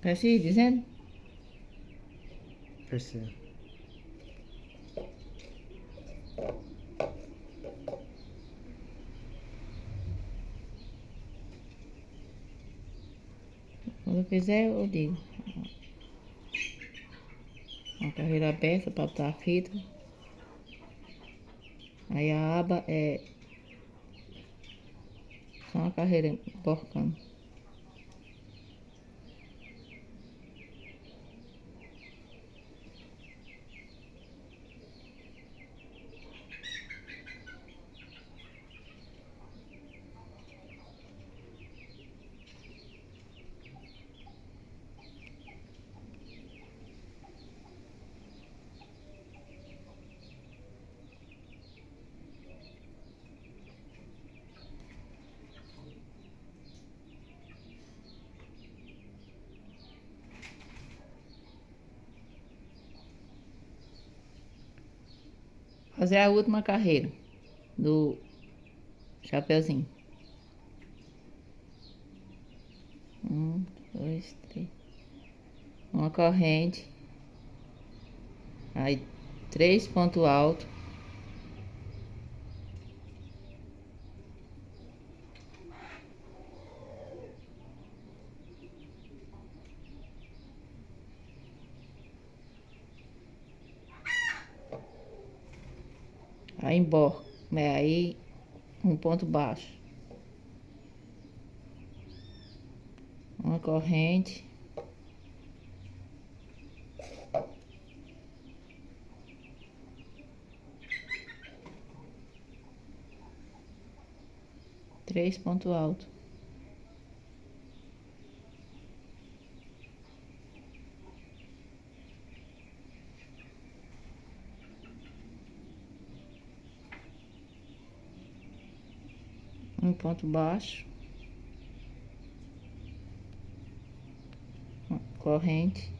Precisa ir dizendo? Precisa. Quando eu fizer, eu digo. Uma carreira aberta para botar a fita. Aí a aba é só uma carreira porcando. Fazer a última carreira do chapeuzinho. 1, 2, 3. Uma corrente. Aí 3 pontos altos. Aí emborca. Aí um ponto baixo. Uma corrente. Três pontos altos. Um ponto baixo. Uma corrente.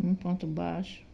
Um ponto baixo.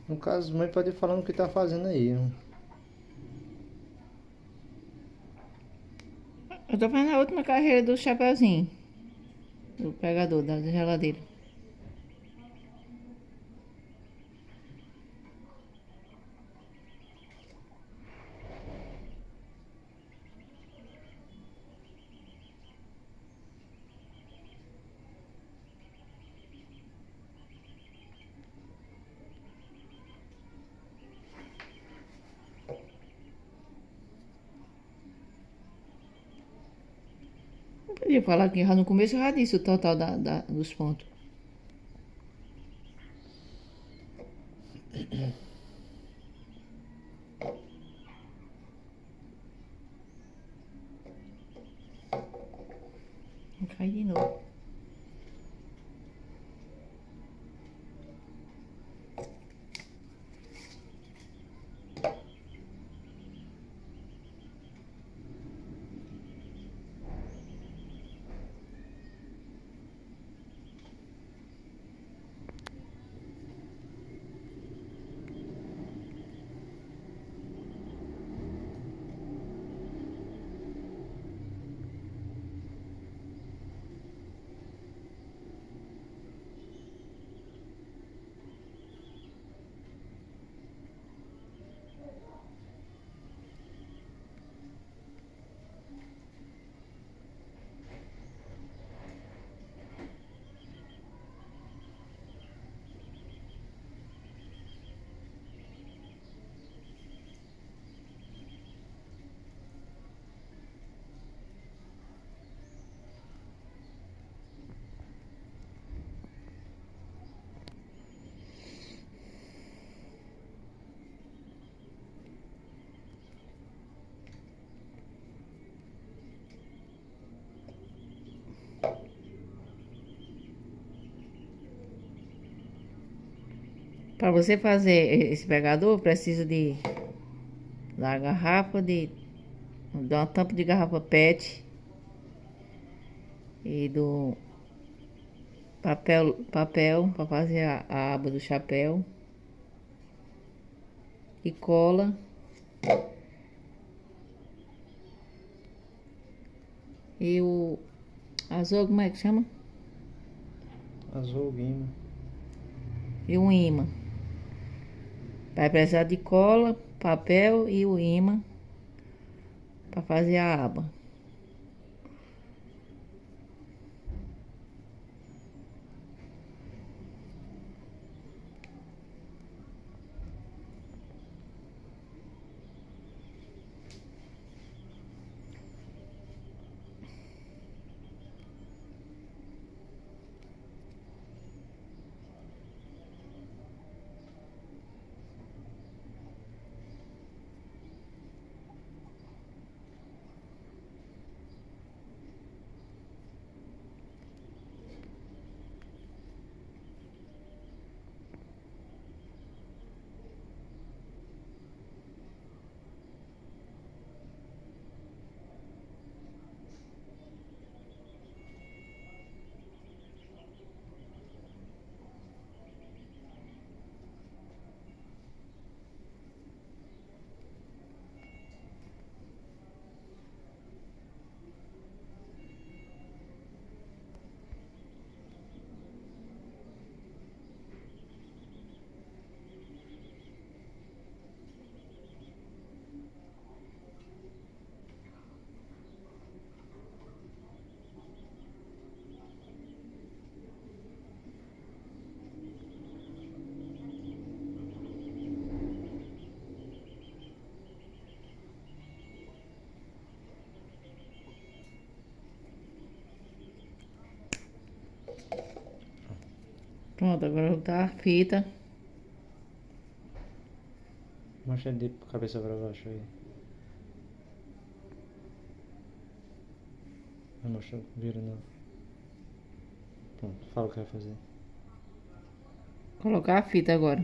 No caso, mãe pode ir falando o que tá fazendo aí. Eu tô fazendo a última carreira do chapeuzinho. Do pegador, da geladeira. Eu podia falar que já no começo eu já disse o total dos pontos. Cai de novo. Para você fazer esse pegador, precisa da garrafa de uma tampa de garrafa PET e do papel para fazer a aba do chapéu e cola e o azul, como é que chama? Azul, guima. E um imã. Vai precisar de cola, papel e o imã para fazer a aba. Pronto, agora eu vou botar a fita. Mostra de cabeça para baixo aí. Mostra, vira não. Pronto, fala o que vai fazer. Colocar a fita agora.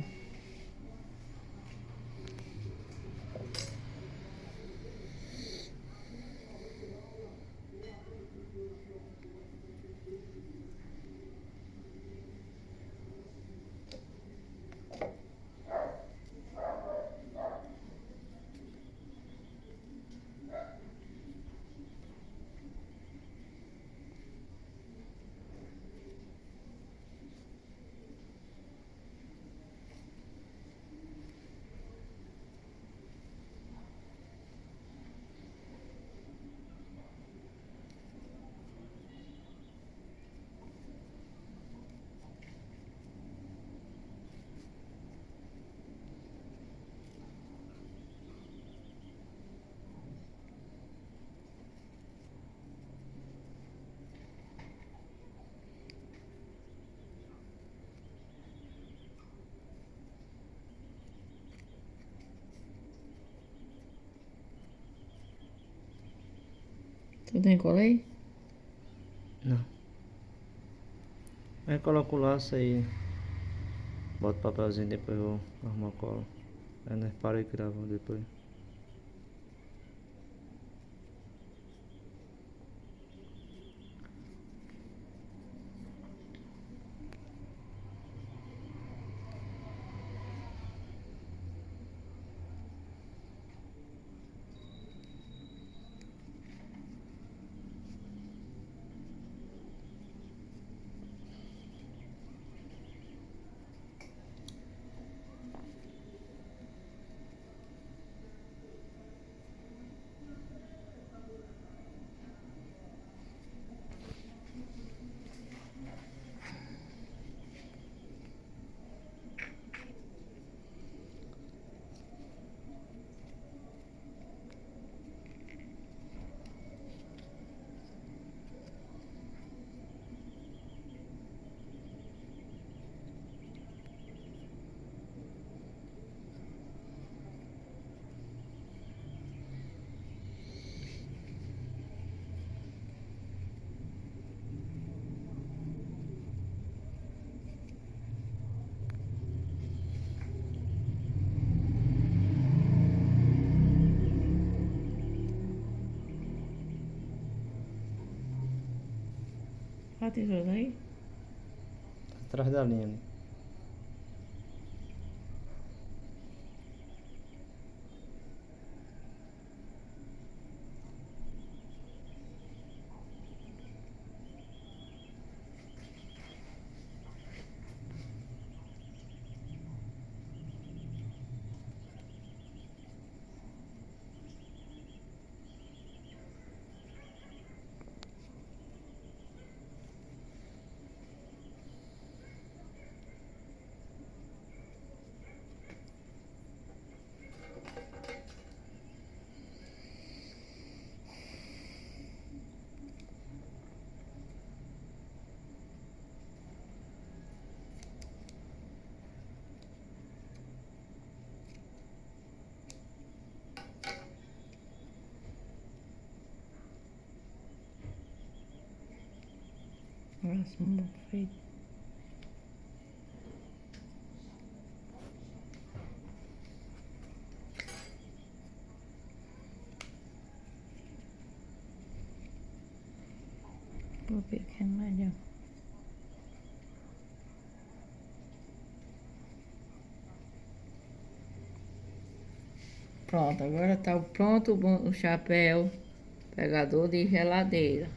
Tu tem cola aí? Não. Aí coloco o laço aí. Boto o papelzinho, depois eu arrumo a cola. Aí nós para e grava depois. Olha a tesoura aí. Tá atrás da linha ali. Nossa, muito feito. Vou ver que é melhor. Pronto, agora tá pronto o chapéu pegador de geladeira.